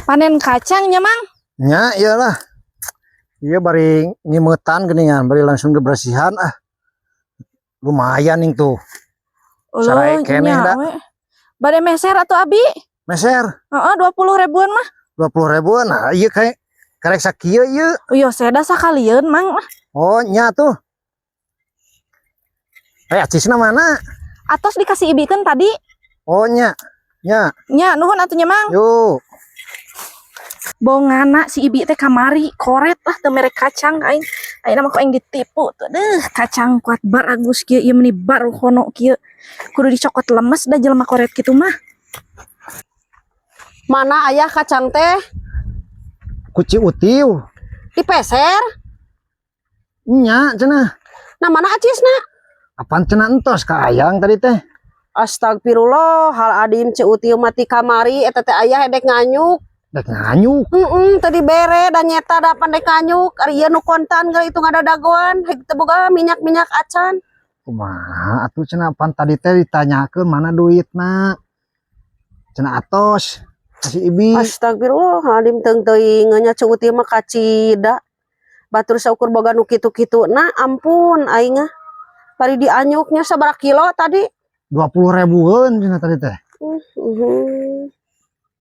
Panen kacangnya, Mang. Nya iyalah. Iya bari nyimetan geningan, bari langsung dibersihan ah. Lumayan ning tuh. Sarai keneh da. Bade meser atau Abi? Meser. Heeh, 20 ribuan mah. 20 ribuan. Nah, iya kayak karek sakieu ieu. Oh iya, seda sakalian, Mang. Oh, nya tuh. Acisna mana? Atos dikasih ibikeun tadi. Oh, nya. Nya. Nya, nuhun atuh nya, Mang. Yuk. Bongana si ibi teh kamari koret lah teu merek kacang aing. Ayeuna mah kok aing ditipu tuh. Kacang kuat bar agus kieu ieu meni bar hono kieu. Kudu dicokot lemes da jelema koret kitu mah. Mana ayah kacang teh? Kuci utiu. Dipeser? Nya cenah. Nah mana acisna? Apaan cenah entos ka ayang tadi teh? Astagfirullah, hal adim ceutiu mati kamari eta teh ayah hedek nganyuk. Dek nganyuk. Tadi bere dan nyeta da pandai nganyuk. Ari ieu nu kontan geus itu ngadadagoan, heg teu boga minyak-minyak acan. Kumaha atuh cenah apaan tadi teh ditanyakeun mana duitna? Cenah atos. Kasih ibi. Astagfirullah, adim teuing nya ceutiu mah kacida. Batur saukur boga nu kitu-kitu. Nah, ampun aing ah. Bari dianyuknya sabaraha kilo tadi? 20 ribuan cenah tadi teh.